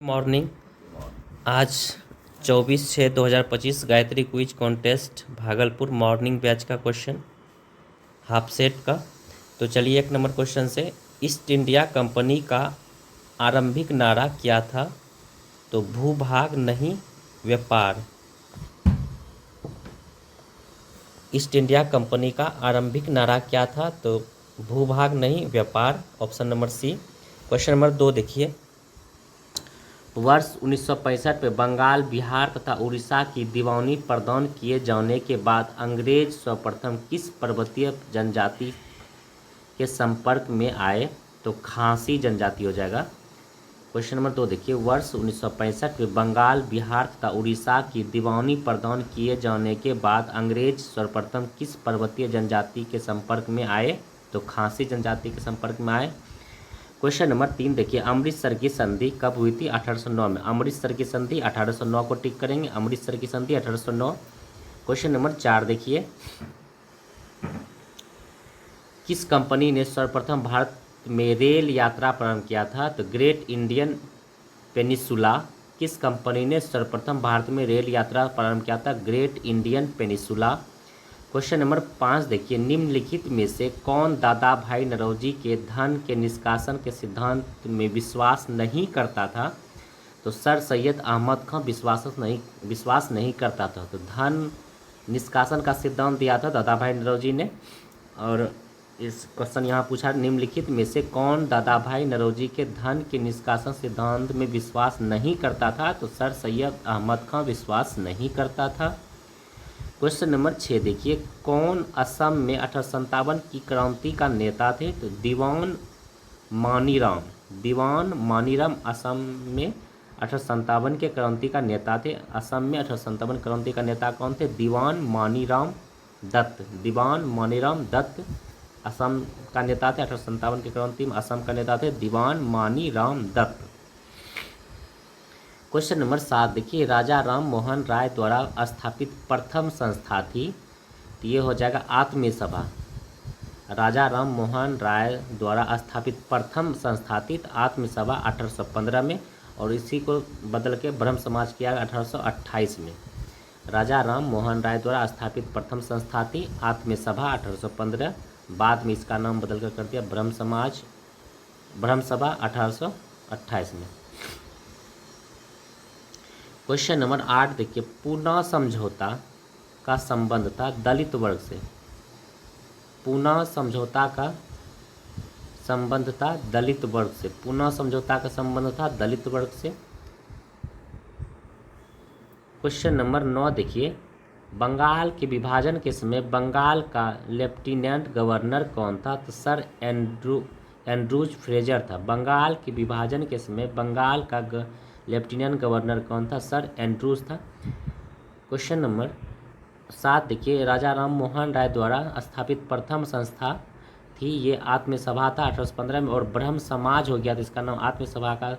Morning. आज 24/6/2025 Gayatri quiz contest Bhagalpur morning batch का question half set का। तो चलिए 1 नंबर क्वेश्चन से, ईस्ट इंडिया कंपनी का आरंभिक नारा क्या था? तो भूभाग नहीं व्यापार। ईस्ट इंडिया कंपनी का आरंभिक नारा क्या था? तो भूभाग नहीं व्यापार, option number C. Question number 2 देखिए, वर्ष 1965 में बंगाल, बिहार तथा उड़ीसा की दीवानी प्रदान किए जाने के बाद अंग्रेज सर्वप्रथम किस पर्वतीय जनजाति के संपर्क में आए? तो खासी जनजाति हो जाएगा। क्वेश्चन नंबर 2 देखिए, वर्ष 1965 में बंगाल, बिहार तथा उड़ीसा की दीवानी प्रदान किए जाने के बाद अंग्रेज सर्वप्रथम किस पर्वतीय जनजाति के संपर्क में आए? तो खासी जनजाति के संपर्क में आए। क्वेश्चन नंबर 3 देखिए, अमृतसर की संधि कब हुई थी? 1809 में। अमृतसर की संधि 1809 को टिक करेंगे, अमृतसर की संधि 1809। क्वेश्चन नंबर 4 देखिए, किस कंपनी ने सर्वप्रथम भारत में रेल यात्रा प्रारंभ किया था? तो ग्रेट इंडियन पेनिसुला। किस कंपनी ने सर्वप्रथम भारत में रेल यात्रा प्रारंभ किया था? Great Indian peninsula. Question number 5 देखिए, निम्नलिखित में से कौन दादा भाई नौरोजी के धन के निष्कासन के सिद्धांत में विश्वास नहीं करता था? तो सर सैयद अहमद खां विश्वास नहीं करता था। तो धन निष्कासन का सिद्धांत दिया था दादा भाई नौरोजी ने। और इस क्वेश्चन यहाँ पूछा, निम्नलिखित में से कौन दादा भाई नौरोजी के धन के निष्कासन सिद्धांत में विश्वास नहीं करता था? तो सर सैयद अहमद खां विश्वास नहीं करता था। क्वेश्चन नंबर 6 देखिए, कौन असम में 1857 की क्रांति का नेता थे? तो दीवान मानीराम असम में 1857 के क्रांति का नेता थे। असम में 1857 क्रांति का नेता कौन थे? दीवान मानीराम दत्त असम का नेता थे। 1857 की क्रांति में असम का नेता थे दीवान मानीराम दत्त। क्वेश्चन नंबर 7 देखिए, राजा राम मोहन राय द्वारा स्थापित प्रथम संस्था थी। तो ये हो जाएगा आत्मीय सभा। राजा राम मोहन राय द्वारा स्थापित प्रथम संस्था थी आत्मीय सभा 1815 में, और इसी को बदल के ब्रह्म समाज किया 1828 में। राजा राम मोहन राय द्वारा स्थापित प्रथम संस्था थी आत्मीय सभा 1815। बाद में इसका नाम बदल कर दिया ब्रह्म सभा 1828 में। क्वेश्चन नंबर 8 देखिए, पूना समझौता का संबंध था दलित वर्ग से। पूना समझौता का संबंध था दलित वर्ग से। पूना समझौता का संबंध था दलित वर्ग से। क्वेश्चन नंबर 9 देखिए, बंगाल के विभाजन के समय बंगाल का लेफ्टिनेंट गवर्नर कौन था? तो सर एंड्रूज फ्रेजर था। बंगाल के विभाजन के समय बंगाल का लेफ्टिनेंट गवर्नर कौन था? सर एंड्रूज था। क्वेश्चन नंबर 7 देखिए, राजा राम मोहन राय द्वारा स्थापित प्रथम संस्था थी, ये आत्मीय सभा था 1815 में, और ब्रह्म समाज हो गया था। इसका नाम आत्मीय सभा का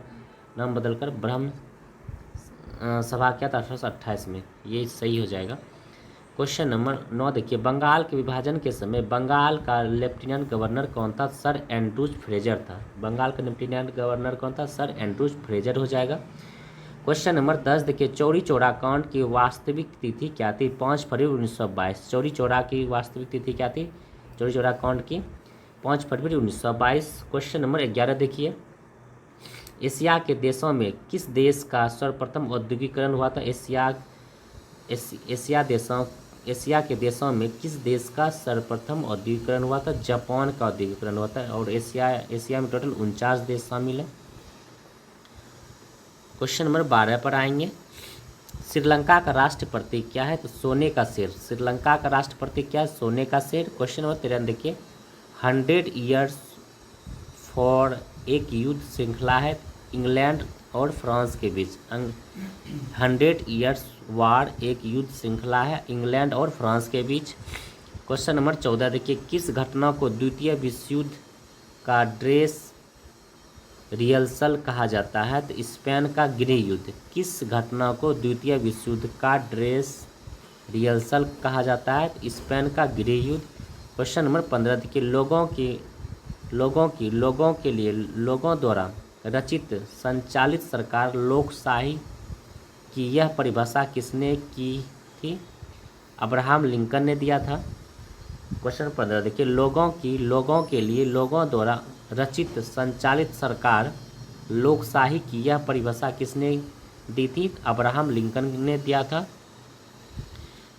नाम बदलकर ब्रह्म सभा किया था 1828 में। ये सही हो जाएगा। क्वेश्चन नंबर 9 देखिए, बंगाल के विभाजन के समय बंगाल का लेफ्टिनेंट गवर्नर कौन था? सर एंड्रूज फ्रेजर था। बंगाल का लेफ्टिनेंट गवर्नर कौन था? सर एंड्रूज फ्रेजर हो जाएगा। क्वेश्चन नंबर 10 देखिए, चौरी चौरा कांड की वास्तविक तिथि क्या थी? 5 फरवरी 1922। चौरी चौरा की वास्तविक तिथि क्या थी? चौरी चौरा कांड की 5 फरवरी 1922। क्वेश्चन नंबर 11 देखिए, एशिया के देशों में किस देश का सर्वप्रथम औद्योगिकरण हुआ था? एशिया के देशों में किस देश का सर्वप्रथम औद्योगिकरण हुआ था? जापान का औद्योगिकरण हुआ था। और एशिया में टोटल 49 देश शामिल हैं। क्वेश्चन नंबर 12 पर आएंगे, श्रीलंका का राष्ट्र प्रतीक क्या है? तो सोने का शेर। श्रीलंका का राष्ट्र प्रतीक क्या है? सोने का शेर। क्वेश्चन नंबर 13 देखिए, 100 ईयर्स फॉर एक युद्ध श्रृंखला है इंग्लैंड और फ्रांस के बीच। 100 ईयर्स वार एक युद्ध श्रृंखला है इंग्लैंड और फ्रांस के बीच। क्वेश्चन नंबर 14 देखिए, किस घटना को द्वितीय विश्व युद्ध का ड्रेस रिहर्सल कहा जाता है? तो स्पेन का गृह युद्ध। किस घटना को द्वितीय विश्व युद्ध का ड्रेस रिहर्सल कहा जाता है? तो स्पेन का गृह युद्ध। क्वेश्चन नंबर 15 देखिए, लोगों के लिए लोगों द्वारा रचित संचालित सरकार लोकशाही की यह परिभाषा किसने की थी? अब्राहम लिंकन ने दिया था। क्वेश्चन 15 देखिए, लोगों के लिए लोगों द्वारा रचित संचालित सरकार लोकशाही की यह परिभाषा किसने दी थी? अब्राहम लिंकन ने दिया था।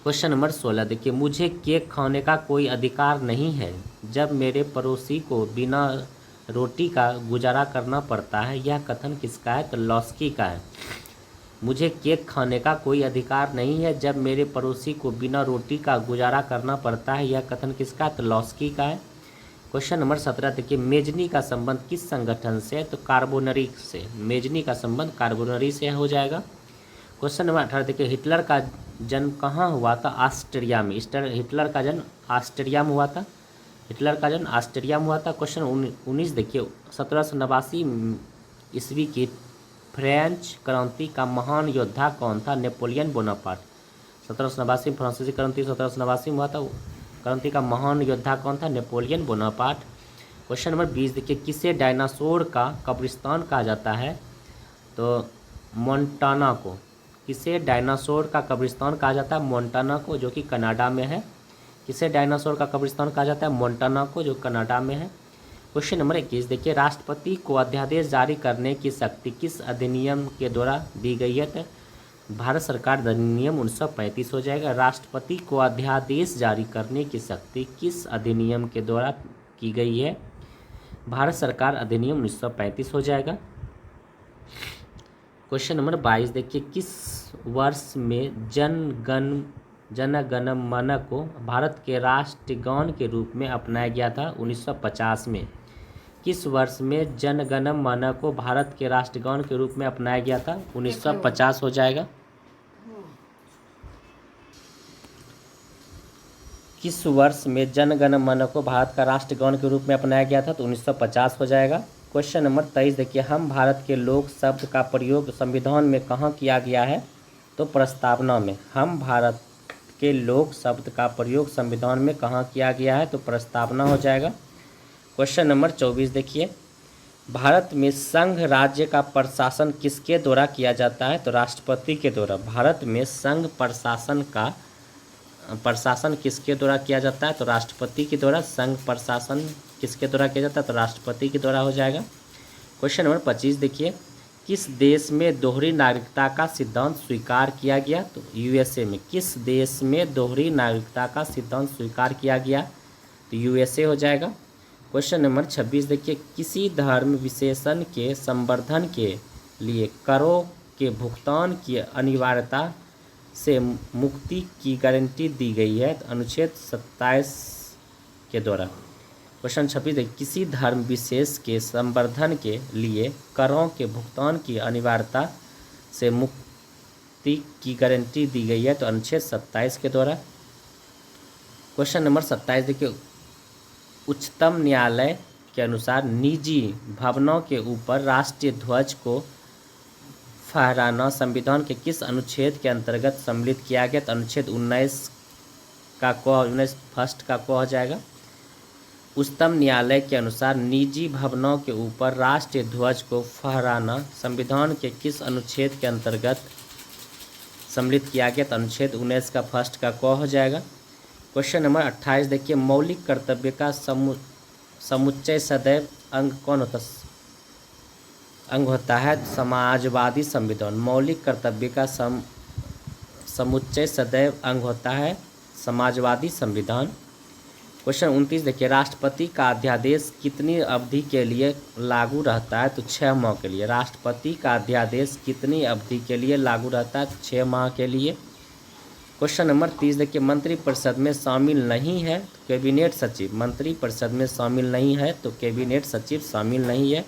क्वेश्चन नंबर 16 देखिए, मुझे केक खाने का कोई अधिकार नहीं है जब मेरे पड़ोसी को बिना रोटी का गुजारा करना पड़ता है, यह कथन किसका है? तो लॉस्की का है। मुझे केक खाने का कोई अधिकार नहीं है जब मेरे पड़ोसी को बिना रोटी का गुजारा करना पड़ता है, यह कथन किसका है? तो लॉस्की का है। क्वेश्चन नंबर 17 देखिए, मेजनी का संबंध किस संगठन से है? तो कार्बोनरी से। मेजनी का संबंध कार्बोनरी से हो जाएगा। क्वेश्चन नंबर 18 देखिए, हिटलर का जन्म कहाँ हुआ था? ऑस्ट्रिया में। हिटलर का जन्म ऑस्ट्रिया में हुआ था। हिटलर का जन्म ऑस्ट्रिया में हुआ था। क्वेश्चन 19 देखिए, 1789 ईस्वी की फ्रेंच क्रांति का महान योद्धा कौन था? Napoleon Bonaparte. 1789 फ्रांसीसी क्रांति 1789 में हुआ था। क्रांति का महान योद्धा कौन था? Napoleon Bonaparte. क्वेश्चन नंबर 20 देखिए, किसे डायनासोर का कब्रिस्तान कहा जाता है? तो मोंटाना को। किसे डायनासोर का कब्रिस्तान कहा जाता है? मोंटाना को, जो कि कनाडा में है। किसे डायनासोर का कब्रिस्तान कहा जाता है? मोंटाना को, जो कनाडा में है। क्वेश्चन नंबर 21 देखिए, राष्ट्रपति को अध्यादेश जारी करने की शक्ति किस अधिनियम के द्वारा दी गई है? तो भारत सरकार अधिनियम 1935 हो जाएगा। राष्ट्रपति को अध्यादेश जारी करने की शक्ति किस अधिनियम के द्वारा की गई है? भारत सरकार अधिनियम 1935 हो जाएगा। क्वेश्चन नंबर 22 देखिए, किस वर्ष में जन गण मन को भारत के राष्ट्रगान के रूप में अपनाया गया था? 1950 में। किस वर्ष में जन गण मन को भारत के राष्ट्रगान के रूप में अपनाया गया था? 1950 हो जाएगा। किस वर्ष में जन गण मन को भारत का राष्ट्रगान के रूप में अपनाया गया था? तो 1950 हो जाएगा। क्वेश्चन नंबर 23 देखिए, हम भारत के लोग शब्द का प्रयोग संविधान में कहाँ किया गया है? तो प्रस्तावना में। हम भारत के लोग शब्द का प्रयोग संविधान में कहाँ किया गया है? तो प्रस्तावना हो जाएगा। क्वेश्चन नंबर 24 देखिए, भारत में संघ राज्य का प्रशासन किसके द्वारा किया जाता है? तो राष्ट्रपति के द्वारा। भारत में संघ प्रशासन किसके द्वारा किया जाता है? तो राष्ट्रपति के द्वारा। संघ प्रशासन किसके द्वारा किया जाता है? तो राष्ट्रपति के द्वारा हो जाएगा। क्वेश्चन नंबर 25 देखिए, किस देश में दोहरी नागरिकता का सिद्धांत स्वीकार किया गया? तो यूएसए में। किस देश में दोहरी नागरिकता का सिद्धांत स्वीकार किया गया? तो यूएसए हो जाएगा। क्वेश्चन नंबर 26 देखिए, किसी धर्म विशेषण के संवर्धन के लिए करों के भुगतान की अनिवार्यता से मुक्ति की गारंटी दी गई है? तो अनुच्छेद 27 के द्वारा। क्वेश्चन 26 देखिए, किसी धर्म विशेष के संवर्धन के लिए करों के भुगतान की अनिवार्यता से मुक्ति की गारंटी दी गई है? तो अनुच्छेद 27 के द्वारा। क्वेश्चन नंबर 27 देखिए, उच्चतम न्यायालय के अनुसार निजी भवनों के ऊपर राष्ट्रीय ध्वज को फहराना संविधान के किस अनुच्छेद के अंतर्गत सम्मिलित किया गया? तो अनुच्छेद 19 का क 19 फर्स्ट का क हो जाएगा। उच्चतम न्यायालय के अनुसार निजी भवनों के ऊपर राष्ट्रीय ध्वज को फहराना संविधान के किस अनुच्छेद के अंतर्गत सम्मिलित किया गया? तो अनुच्छेद 19 का फर्स्ट का क हो जाएगा। क्वेश्चन नंबर 28 देखिए, मौलिक कर्तव्य का समुच्चय सदैव अंग कौन होता अंग होता है? समाजवादी संविधान। मौलिक कर्तव्य का समुच्चय सदैव अंग होता है समाजवादी संविधान। क्वेश्चन 29 देखिए, राष्ट्रपति का अध्यादेश कितनी अवधि के लिए लागू रहता है? तो 6 माह के लिए। राष्ट्रपति का अध्यादेश कितनी अवधि के लिए लागू रहता है? तो 6 माह के लिए। क्वेश्चन नंबर 30 देखिए, मंत्रिपरिषद में शामिल नहीं है तो कैबिनेट सचिव। मंत्रिपरिषद में शामिल नहीं है तो कैबिनेट सचिव शामिल नहीं है।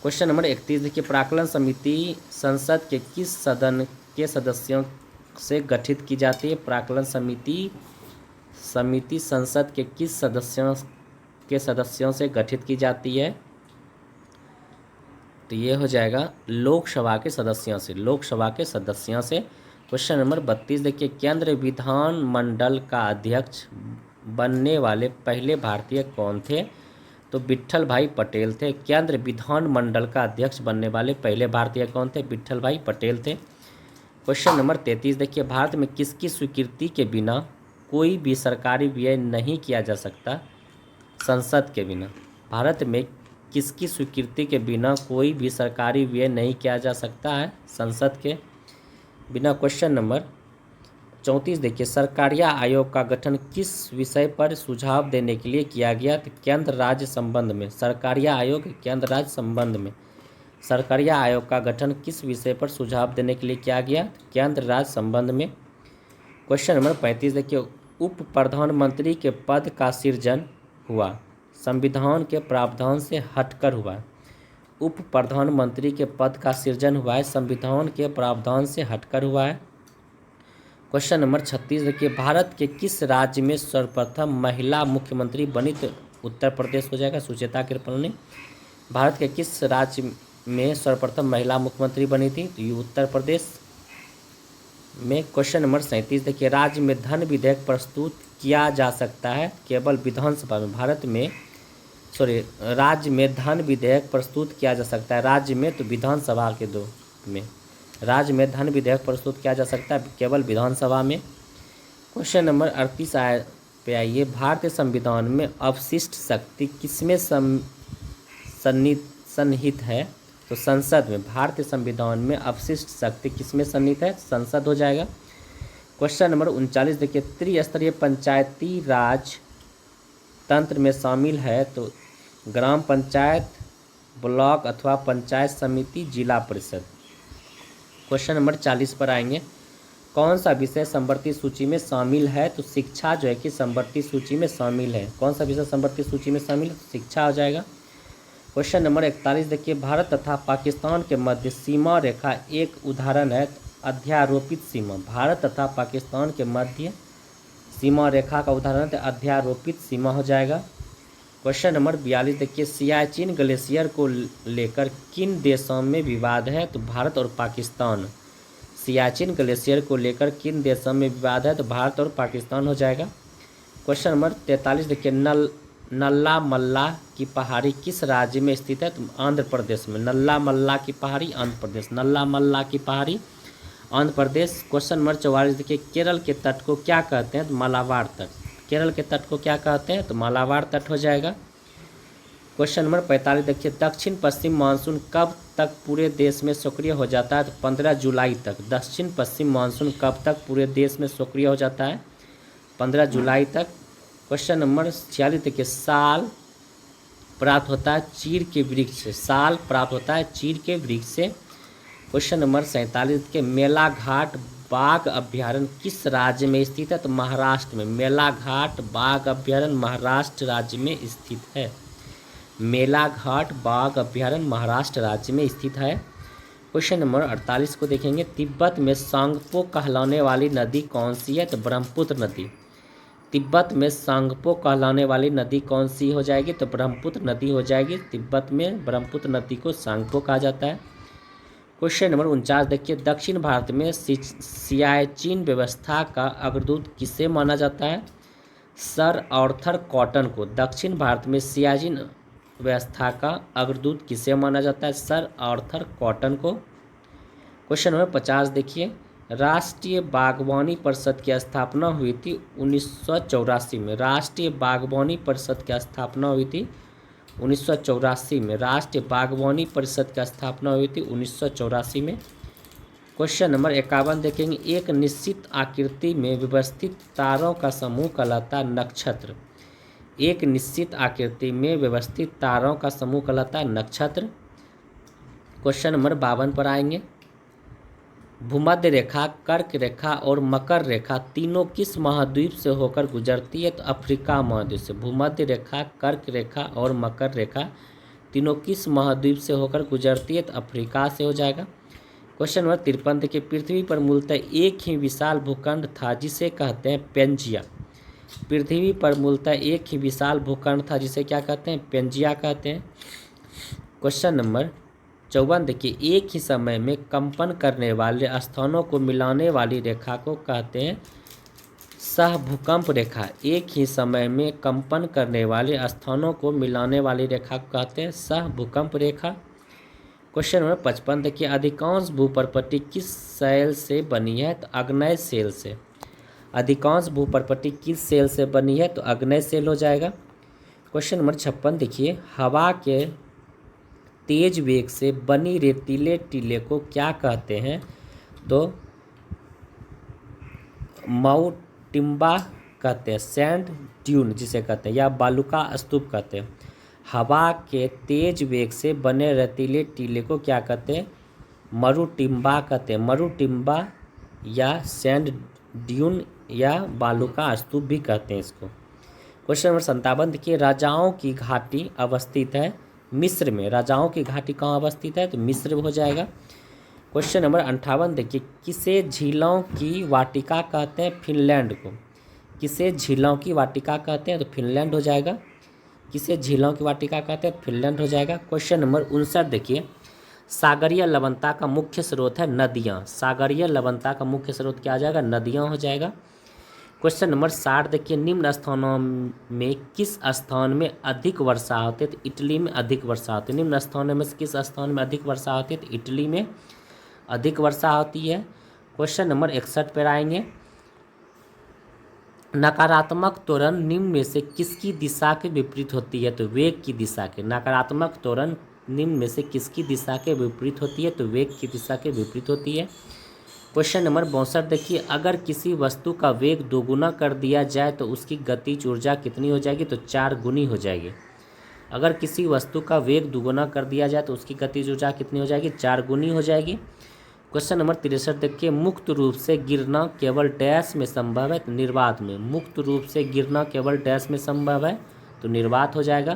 क्वेश्चन नंबर 31 देखिए, प्राक्कलन समिति संसद के किस सदन के सदस्यों से गठित की जाती है? प्राक्कलन समिति संसद के किस सदस्यों से गठित की जाती है? तो ये हो जाएगा लोकसभा के सदस्यों से। लोकसभा के सदस्यों से। क्वेश्चन नंबर 32 देखिए, केंद्रीय विधानमंडल का अध्यक्ष बनने वाले पहले भारतीय कौन थे? तो विट्ठल भाई पटेल थे। केंद्र विधानमंडल का अध्यक्ष बनने वाले पहले भारतीय कौन थे? विट्ठल भाई पटेल थे। क्वेश्चन नंबर 33 देखिए, भारत में किसकी स्वीकृति के बिना कोई भी सरकारी व्यय नहीं किया जा सकता? संसद के बिना। भारत में किसकी स्वीकृति के बिना कोई भी सरकारी व्यय नहीं किया जा सकता है? संसद के बिना। क्वेश्चन नंबर 34 देखिए, सरकारिया आयोग का गठन किस विषय पर सुझाव देने के लिए किया गया? तो केंद्र राज्य संबंध में। सरकारिया आयोग केंद्र राज्य संबंध में। सरकारिया आयोग का गठन किस विषय पर सुझाव देने के लिए किया गया? केंद्र राज्य संबंध में। क्वेश्चन नंबर 35 देखिए, उप प्रधानमंत्री के पद का सृजन हुआ संविधान के प्रावधान से हटकर हुआ। उप प्रधानमंत्री के पद का सृजन हुआ है संविधान के प्रावधान से हटकर हुआ है। क्वेश्चन नंबर 36 देखिए, भारत के किस राज्य में सर्वप्रथम महिला मुख्यमंत्री बनी? तो उत्तर प्रदेश हो जाएगा, सुचेता कृपलानी। भारत के किस राज्य में सर्वप्रथम महिला मुख्यमंत्री बनी थी? तो ये उत्तर प्रदेश में। क्वेश्चन नंबर 37 देखिए, राज्य में धन विधेयक प्रस्तुत किया जा सकता है केवल विधानसभा में। राज्य में धन विधेयक प्रस्तुत किया जा सकता है राज्य में, तो विधानसभा के दो में। राज्य में धन विधेयक प्रस्तुत किया जा सकता है केवल विधानसभा में। क्वेश्चन नंबर 38 पे आइए, भारतीय संविधान में अवशिष्ट शक्ति किसमें सन्निहित है? तो संसद में। भारतीय संविधान में अवशिष्ट शक्ति किसमें सन्निहित है? संसद हो जाएगा। क्वेश्चन नंबर 39 देखिए, त्रिस्तरीय पंचायती राज तंत्र में शामिल है? तो ग्राम पंचायत, ब्लॉक अथवा पंचायत समिति, जिला परिषद। क्वेश्चन नंबर 40 पर आएंगे, कौन सा विषय समवर्ती सूची में शामिल है? तो शिक्षा जो है कि समवर्ती सूची में शामिल है। कौन सा विषय समवर्ती सूची में शामिल है? शिक्षा हो जाएगा। क्वेश्चन नंबर 41 देखिए, भारत तथा पाकिस्तान के मध्य सीमा रेखा एक उदाहरण है? अध्यारोपित सीमा। भारत तथा पाकिस्तान के मध्य सीमा रेखा का उदाहरण है अध्यारोपित सीमा हो जाएगा। क्वेश्चन नंबर 42 देखिए, सियाचिन ग्लेशियर को लेकर किन देशों में विवाद है? तो भारत और पाकिस्तान। सियाचिन ग्लेशियर को लेकर किन देशों में विवाद है? तो भारत और पाकिस्तान हो जाएगा। क्वेश्चन नंबर 43 देखिए, नल्ला मल्ला की पहाड़ी किस राज्य में स्थित है? तो आंध्र प्रदेश में। नल्ला मल्ला की पहाड़ी आंध्र प्रदेश। नल्ला मल्ला की पहाड़ी आंध्र प्रदेश। क्वेश्चन नंबर 44 देखिए, केरल के तट को क्या कहते हैं? तो मालाबार तट। केरल के तट को क्या कहते हैं? तो मालाबार तट हो जाएगा। क्वेश्चन नंबर 45 देखिए, दक्षिण पश्चिम मानसून कब तक पूरे देश में सक्रिय हो जाता है? तो 15 जुलाई तक। दक्षिण पश्चिम मानसून कब तक पूरे देश में सक्रिय हो जाता है? 15 जुलाई तक। क्वेश्चन नंबर 46 देखिए, साल प्राप्त होता है चीड़ के वृक्ष से। साल प्राप्त होता है चीड़ के वृक्ष से। क्वेश्चन नंबर 47 के, मेलाघाट बाघ अभ्यारण्य किस राज्य में स्थित है? तो महाराष्ट्र में। मेलाघाट बाघ अभ्यारण्य महाराष्ट्र राज्य में स्थित है। मेलाघाट बाघ अभ्यारण्य महाराष्ट्र राज्य में स्थित है। क्वेश्चन नंबर 48 को देखेंगे, तिब्बत में सांगपो कहलाने वाली नदी कौन सी है? तो ब्रह्मपुत्र नदी। तिब्बत में सांगपो कहलाने वाली नदी कौन सी हो जाएगी? तो ब्रह्मपुत्र नदी हो जाएगी। तिब्बत में ब्रह्मपुत्र नदी को सांगपो कहा जाता है। क्वेश्चन नंबर 49 देखिए, दक्षिण भारत में सियाचिन व्यवस्था का अग्रदूत किसे माना जाता है? सर आर्थर कॉटन को। दक्षिण भारत में सियाचिन व्यवस्था का अग्रदूत किसे माना जाता है? सर आर्थर कॉटन को। क्वेश्चन नंबर 50 देखिए, राष्ट्रीय बागवानी परिषद की स्थापना हुई थी 1984 में। राष्ट्रीय बागवानी परिषद की स्थापना हुई थी 1984 में। राष्ट्रीय बागवानी परिषद की स्थापना हुई थी 1984 में। क्वेश्चन नंबर 51 देखेंगे, एक निश्चित आकृति में व्यवस्थित तारों का समूह कहलाता है नक्षत्र। एक निश्चित आकृति में व्यवस्थित तारों का समूह कहलाता है नक्षत्र। क्वेश्चन नंबर 52 पर आएंगे, भूमध्य रेखा, कर्क रेखा और मकर रेखा तीनों किस महाद्वीप से होकर गुजरती है? तो अफ्रीका महाद्वीप से। भूमध्य रेखा, कर्क रेखा और मकर रेखा तीनों किस महाद्वीप से होकर गुजरती है? तो अफ्रीका से हो जाएगा। क्वेश्चन नंबर 53 देखिए, पृथ्वी पर मूलतः एक ही विशाल भूखंड था जिसे कहते हैं पेंजिया। पृथ्वी पर मूलतः एक ही विशाल भूखंड था जिसे क्या कहते हैं? पेंजिया कहते हैं। क्वेश्चन नंबर 54 देखिए, एक ही समय में कंपन करने वाले स्थानों को मिलाने वाली रेखा को कहते हैं सह भूकंप रेखा एक ही समय में कंपन करने वाले स्थानों को मिलाने वाली रेखा को कहते हैं सह भूकंप रेखा। क्वेश्चन नंबर 55 देखिए, अधिकांश भूप्रपट्टी किस शैल से बनी है? तो आग्नेय शैल से। अधिकांश भूप्रपट्टी किस शैल से बनी है? तो आग्नेय शैल हो जाएगा। क्वेश्चन नंबर 56 देखिए, हवा के तेज वेग से बनी रेतीले टीले को क्या कहते हैं? तो माउंटेनिंबा कहते हैं, सैंड ड्यून जिसे कहते हैं, या बालुका स्तूप कहते हैं। हवा के तेज वेग से बने रेतीले टीले को क्या कहते हैं? मरुटिम्बा कहते हैं। मरुटिम्बा या सैंड ड्यून या बालुका स्तूप भी कहते हैं इसको। क्वेश्चन नंबर 57 देखिए, राजाओं की घाटी अवस्थित है मिस्र में। राजाओं की घाटी कहाँ अवस्थित है? तो मिस्र हो जाएगा। क्वेश्चन नंबर 58 देखिए, किसे झीलों की वाटिका कहते हैं? फिनलैंड को। किसे झीलों की वाटिका कहते हैं? तो फिनलैंड हो जाएगा। किसे झीलों की वाटिका कहते हैं? फिनलैंड हो जाएगा। क्वेश्चन नंबर 59 देखिए, सागरीय लवणता का मुख्य स्रोत है नदियाँ। सागरीय लवणता का मुख्य स्रोत क्या आ जाएगा? नदियाँ हो जाएगा। क्वेश्चन नंबर 60 देखिए, निम्न स्थानों में किस स्थान में अधिक वर्षा होती है? तो इटली में अधिक वर्षा होती है। निम्न स्थानों में किस स्थान में अधिक वर्षा होती है? तो इटली में अधिक वर्षा होती है। क्वेश्चन नंबर 61 पर आएंगे, नकारात्मक त्वरण निम्न में से किसकी दिशा के विपरीत होती है? तो वेग की दिशा के। नकारात्मक त्वरण निम्न में से किसकी दिशा के विपरीत होती है? तो वेग की दिशा के विपरीत होती है। क्वेश्चन नंबर 62 देखिए, अगर किसी वस्तु का वेग दोगुना कर दिया जाए तो उसकी गतिज ऊर्जा कितनी हो जाएगी? तो 4 गुनी हो जाएगी। अगर किसी वस्तु का वेग दोगुना कर दिया जाए तो उसकी गतिज ऊर्जा कितनी हो जाएगी? 4 गुनी हो जाएगी। क्वेश्चन नंबर 63 देखिए, मुक्त रूप से गिरना केवल डैश में संभव है? तो निर्वात में। मुक्त रूप से गिरना केवल डैश में संभव है? तो निर्वात हो जाएगा।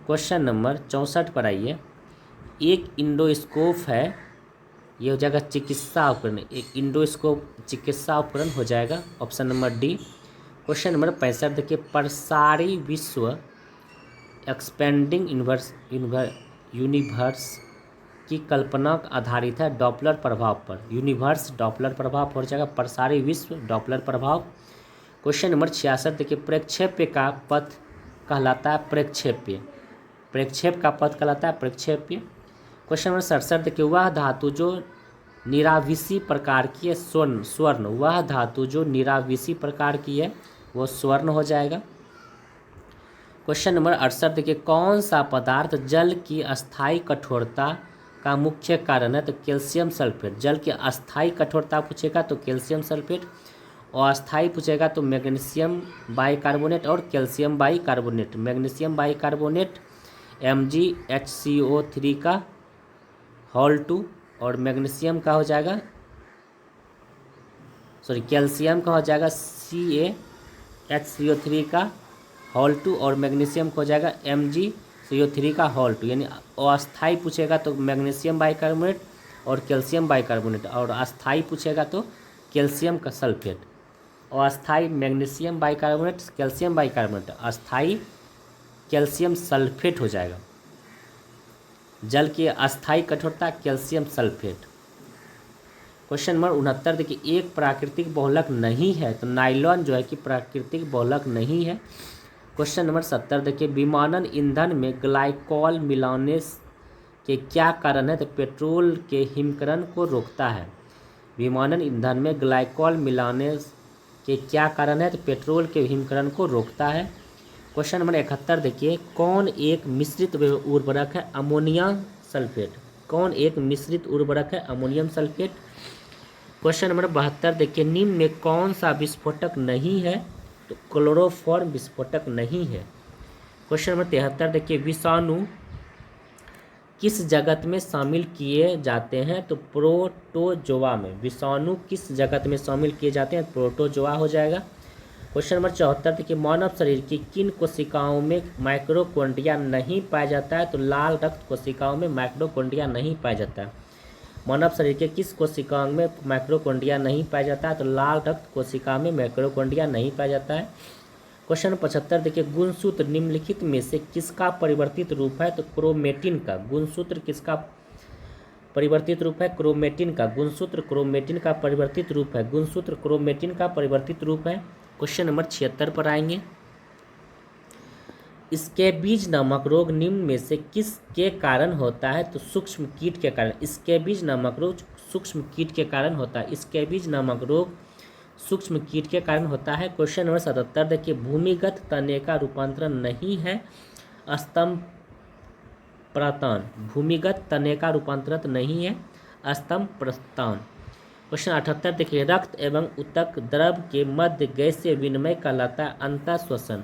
क्वेश्चन नंबर 64 पर आइए, एक इंडोस्कोप है, ये हो जाएगा चिकित्सा उपकरण। एक इंडोस्कोप चिकित्सा उपकरण हो जाएगा, option number D. Question number 65 देखिए, प्रसारी विश्व एक्सपेंडिंग यूनिवर्स की कल्पना आधारित है डॉपलर प्रभाव पर। यूनिवर्स डॉपलर प्रभाव हो जाएगा, प्रसारी विश्व डॉपलर प्रभाव। क्वेश्चन नंबर 66 देखिए, प्रक्षेप्य का पथ कहलाता है प्रेक्षेप्य। प्रक्षेप का पथ कहलाता है प्रक्षेप्य। क्वेश्चन नंबर 67 देखिए, वह धातु जो निराविषी प्रकार की है स्वर्ण। वह धातु जो निराविषी प्रकार की है वो स्वर्ण हो जाएगा। क्वेश्चन नंबर 68 देखिए, कौन सा पदार्थ जल की अस्थायी कठोरता का मुख्य कारण है? तो कैल्शियम सल्फेट। जल की अस्थायी कठोरता पूछेगा तो कैल्शियम सल्फेट, और अस्थायी पूछेगा तो मैग्नीशियम बाइकार्बोनेट और calcium bicarbonate. Magnesium bicarbonate MgHCO3 का होल 2, और मैग्नीशियम का हो जाएगा कैल्शियम का हो जाएगा CaHCO3 का होल 2, और मैग्नीशियम का हो जाएगा MgCO3 का होल 2। यानी अस्थाई पूछेगा तो मैग्नीशियम बाइकार्बोनेट और कैल्शियम बाइकार्बोनेट, और अस्थाई पूछेगा तो कैल्शियम का सल्फेट। और अस्थाई मैग्नीशियम बाइकार्बोनेट कैल्शियम बाइकार्बोनेट, अस्थाई कैल्शियम सल्फेट हो जाएगा। जल की अस्थाई कठोरता कैल्शियम सल्फेट। क्वेश्चन नंबर 69 देखिए, एक प्राकृतिक बहुलक नहीं है। तो नाइलॉन जो है कि प्राकृतिक बहुलक नहीं है। क्वेश्चन नंबर 70 देखिए, विमानन ईंधन में ग्लाइकॉल मिलाने के क्या कारण है? तो पेट्रोल के हिमकरण को रोकता है। विमानन ईंधन में ग्लाइकॉल मिलाने के क्या कारण है? तो पेट्रोल के हिमकरण को रोकता है। क्वेश्चन नंबर 71 देखिए, कौन एक मिश्रित उर्वरक है? Ammonium sulphate. कौन एक मिश्रित उर्वरक है? Ammonium sulphate. क्वेश्चन नंबर 72 देखिए, निम्न में कौन सा विस्फोटक नहीं है? तो क्लोरोफॉर्म विस्फोटक नहीं है। क्वेश्चन नंबर 73 देखिए, विषाणु किस जगत में शामिल किए जाते हैं? तो प्रोटोजोआ में। विषाणु किस जगत में शामिल किए जाते हैं? प्रोटोजोआ हो जाएगा। क्वेश्चन नंबर 74 देखिए, मानव शरीर की किन कोशिकाओं में माइक्रोकॉन्ड्रिया नहीं पाया जाता है? तो लाल रक्त कोशिकाओं में माइक्रोकॉन्ड्रिया नहीं पाया जाता है। मानव शरीर के किस कोशिकाओं में माइक्रोकॉन्ड्रिया नहीं पाया जाता है? तो लाल रक्त कोशिका में माइक्रोकॉन्ड्रिया नहीं पाया जाता है। क्वेश्चन 75 देखिए, गुणसूत्र निम्नलिखित में से किसका परिवर्तित रूप है? तो क्रोमेटिन का। गुणसूत्र किसका परिवर्तित रूप है क्रोमेटिन का, गुणसूत्र क्रोमेटिन का परिवर्तित रूप है, गुणसूत्र क्रोमेटिन का परिवर्तित रूप है। क्वेश्चन नंबर 76 पर आएंगे। स्कैबीज नामक रोग निम्न में से किसके कारण होता है? तो सूक्ष्म कीट के कारण। स्कैबीज नामक रोग सूक्ष्म कीट के कारण होता है। स्कैबीज नामक रोग सूक्ष्म कीट के कारण होता है। क्वेश्चन नंबर 77 देखिए, भूमिगत तने का रूपांतरण नहीं है स्तंभ प्रतान। भूमिगत तने का रूपांतरण नहीं है स्तंभ प्रतान। क्वेश्चन 78 देखिए, रक्त एवं ऊतक द्रव के मध्य गैसीय विनिमय कहलाता है अंतःश्वसन।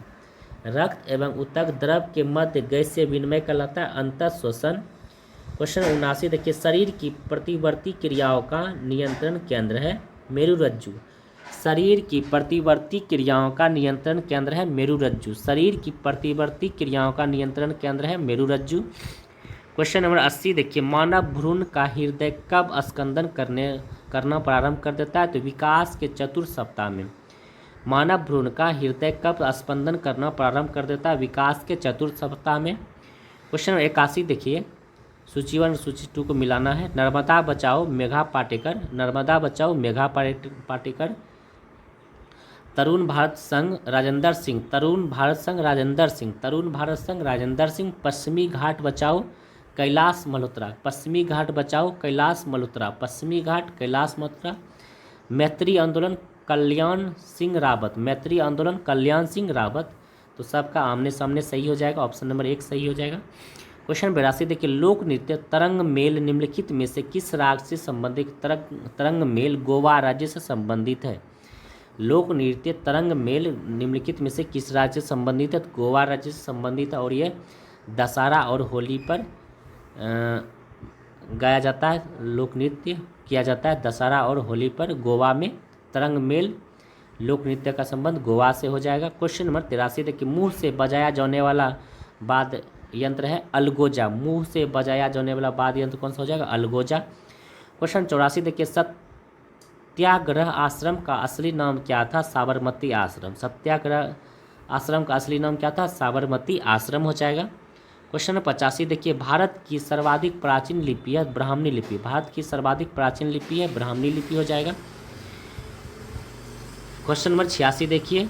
रक्त एवं ऊतक द्रव के मध्य गैसीय विनिमय कहलाता है अंतःश्वसन। क्वेश्चन 79 देखिए, शरीर की प्रतिवर्ती क्रियाओं का नियंत्रण केंद्र है मेरुरज्जु। शरीर की प्रतिवर्ती क्रियाओं का नियंत्रण केंद्र है मेरुरज्जु। शरीर की प्रतिवर्ती क्रियाओं का नियंत्रण केंद्र है मेरुरज्जु। क्वेश्चन नंबर 80 देखिए, मानव भ्रूण का हृदय कब स्कंदन करना प्रारंभ कर देता है? तो विकास के चतुर्थ सप्ताह में। मानव भ्रूण का हृदय कब स्पंदन करना प्रारंभ कर देता है? विकास के चतुर्थ सप्ताह में। क्वेश्चन नंबर 81 देखिए, सूची 1 सूची 2 को मिलाना है। नर्मदा बचाओ मेघा पाटेकर, नर्मदा बचाओ मेघा पाटेकर। तरुण भारत संघ राजेंद्र सिंह, तरुण भारत संघ राजेंद्र सिंह, तरुण भारत संघ राजेंद्र सिंह। पश्चिमी घाट बचाओ कैलाश मल्होत्रा, पश्चिमी घाट बचाओ कैलाश मल्होत्रा, पश्चिमी घाट कैलाश मल्होत्रा। मैत्री आंदोलन कल्याण सिंह रावत, मैत्री आंदोलन कल्याण सिंह रावत। तो सबका आमने सामने सही हो जाएगा, ऑप्शन नंबर 1 सही हो जाएगा। क्वेश्चन 82 देखिए, लोक नृत्य तरंग मेल निम्नलिखित में से किस राग से संबंधित? तरंग मेल गोवा राज्य से संबंधित है। लोक नृत्य तरंग मेल निम्नलिखित में से किस राज्य से संबंधित है? तो गोवा राज्य से संबंधित है और ये दशहरा और होली पर गाया जाता है, लोक नृत्य किया जाता है दशहरा और होली पर। गोवा में तरंग मेल लोक नृत्य का संबंध गोवा से हो जाएगा। क्वेश्चन नंबर 83 देखिए, मुंह से बजाया जाने वाला वाद्य यंत्र है अलगोजा। मुंह से बजाया जाने वाला वाद्य यंत्र कौन सा हो जाएगा? अलगोजा। क्वेश्चन 84 देखिए, सत्याग्रह आश्रम का असली नाम क्या था? साबरमती आश्रम। सत्याग्रह आश्रम का असली नाम क्या था? साबरमती आश्रम हो जाएगा। क्वेश्चन नंबर 85 देखिए, भारत की सर्वाधिक प्राचीन लिपि है ब्राह्मणी लिपि। भारत की सर्वाधिक प्राचीन लिपि है ब्राह्मणी लिपि हो जाएगा। क्वेश्चन नंबर 86 देखिए,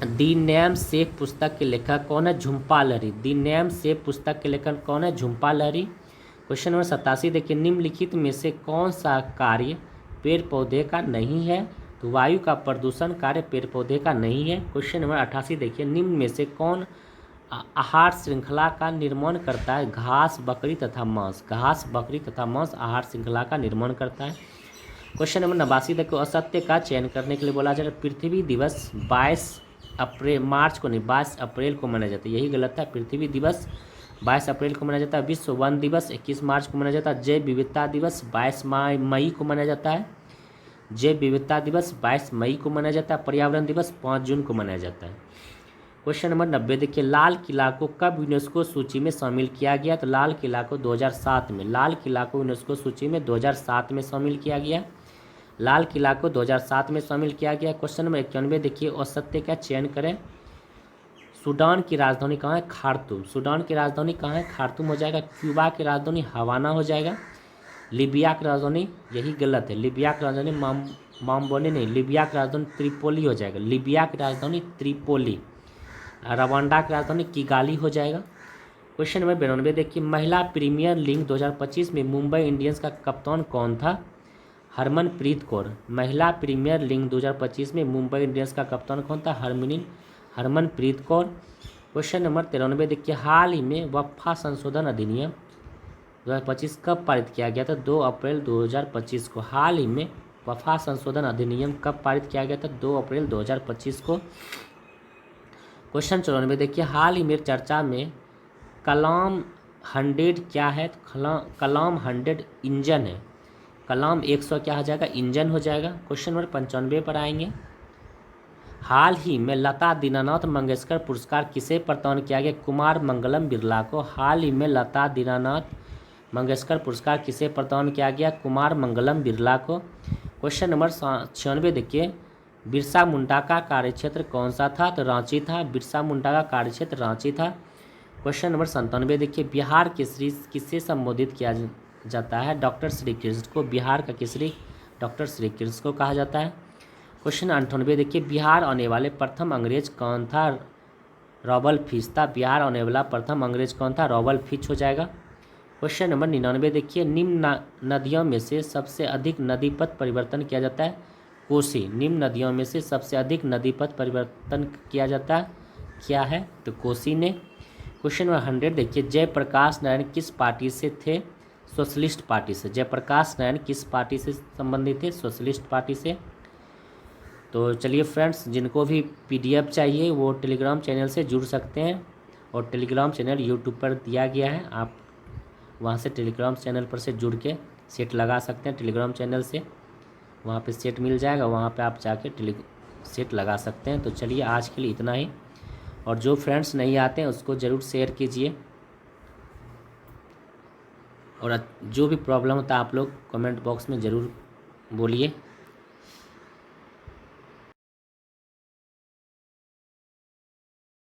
दी नेम सेफ पुस्तक के लेखक कौन है? Jhumpa Lahiri. The name safe पुस्तक के लेखक कौन है? झुम्पा लाहिरी। क्वेश्चन नंबर 87 देखिए, निम्नलिखित में से कौन सा कार्य पेड़ पौधे का नहीं है? तो वायु का प्रदूषण कार्य पेड़ पौधे का नहीं है। क्वेश्चन नंबर 88 देखिए, निम्न में से कौन आहार श्रृंखला का निर्माण करता है? घास बकरी तथा मांस। घास बकरी तथा मांस आहार श्रृंखला का निर्माण करता है। क्वेश्चन नंबर 89 देखो, असत्य का चयन करने के लिए बोला जा रहा है। पृथ्वी दिवस 22 अप्रैल को मनाया जाता है, यही गलत है। पृथ्वी दिवस 22 अप्रैल को मनाया जाता है। विश्व वन दिवस 21 मार्च को मनाया जाता है। जैव विविधता दिवस 22 मई को मनाया जाता है। जैव विविधता दिवस 22 मई को मनाया जाता है। पर्यावरण दिवस 5 जून को मनाया जाता है। क्वेश्चन नंबर 90 देखिए, लाल किला को कब यूनेस्को सूची में शामिल किया गया? तो लाल किला को 2007 में, लाल किला को यूनेस्को सूची में 2007 में शामिल किया गया। लाल किला को 2007 में शामिल किया गया। क्वेश्चन नंबर 91 देखिए, असत्य का चयन करें। सूडान की राजधानी कहाँ है? खार्तूम। सूडान की राजधानी कहाँ है? खार्तूम हो जाएगा। क्यूबा की राजधानी हवाना हो जाएगा। लीबिया की राजधानी, यही गलत है, लीबिया की राजधानी माम्बोनी नहीं, लीबिया की राजधानी त्रिपोली हो जाएगा। लीबिया की राजधानी त्रिपोली। रवांडा की राजधानी किगाली हो जाएगा। क्वेश्चन नंबर 92 देखिए, महिला प्रीमियर लीग 2025 में मुंबई इंडियंस का कप्तान कौन था? हरमनप्रीत कौर। महिला प्रीमियर लीग 2025 में मुंबई इंडियंस का कप्तान कौन था? हरमनप्रीत कौर। क्वेश्चन नंबर 93 देखिए, हाल ही में वक्फा संशोधन अधिनियम 2025 कब पारित किया गया था? 2 अप्रैल 2025 को। हाल ही में वक्फा संशोधन अधिनियम कब पारित किया गया था? 2 अप्रैल 2025 को। क्वेश्चन 94 देखिए, हाल ही में चर्चा में कलाम 100 क्या है? कलाम 100 इंजन है। कलाम 100 क्या हो जाएगा? इंजन हो जाएगा। क्वेश्चन नंबर 95 पर आएंगे। हाल ही में लता दीनानाथ मंगेशकर पुरस्कार किसे प्रदान किया गया? कुमार मंगलम बिरला को। हाल ही में लता दीनानाथ मंगेशकर पुरस्कार किसे प्रदान किया गया? कुमार मंगलम बिरला को। क्वेश्चन नंबर 96 देखिए, बिरसा मुंडा का कार्यक्षेत्र कौन सा था? तो रांची था। बिरसा मुंडा का कार्यक्षेत्र रांची था। क्वेश्चन नंबर 97 देखिए, बिहार केसरी किससे संबोधित किया जाता है? डॉक्टर श्री कृष्ण को बिहार का केसरी डॉक्टर श्री कृष्ण को कहा जाता है। क्वेश्चन 98 देखिए, बिहार आने वाले प्रथम अंग्रेज कौन था? रॉबल फिच था। बिहार आने वाला प्रथम अंग्रेज कौन था? रॉबल फिच हो जाएगा। क्वेश्चन नंबर 99 देखिए, निम्न नदियों में से सबसे अधिक नदी पथ परिवर्तन किया जाता है? कोसी। निम्न नदियों में से सबसे अधिक नदी पथ परिवर्तन किया जाता है, क्या है? तो कोसी ने। क्वेश्चन नंबर 100 देखिए, जयप्रकाश नारायण किस पार्टी से थे? सोशलिस्ट पार्टी से। जयप्रकाश नारायण किस पार्टी से संबंधित थे? सोशलिस्ट पार्टी से। तो चलिए फ्रेंड्स, जिनको भी PDF चाहिए वो टेलीग्राम चैनल से जुड़ सकते हैं, और टेलीग्राम चैनल यूट्यूब पर दिया गया है, आप वहाँ से टेलीग्राम चैनल पर से जुड़ के सेट लगा सकते हैं। टेलीग्राम चैनल से वहाँ पे सेट मिल जाएगा, वहाँ पे आप जाके सेट लगा सकते हैं। तो चलिए आज के लिए इतना ही, और जो फ्रेंड्स नहीं आते हैं उसको ज़रूर शेयर कीजिए, और जो भी प्रॉब्लम होता है आप लोग कमेंट बॉक्स में ज़रूर बोलिए।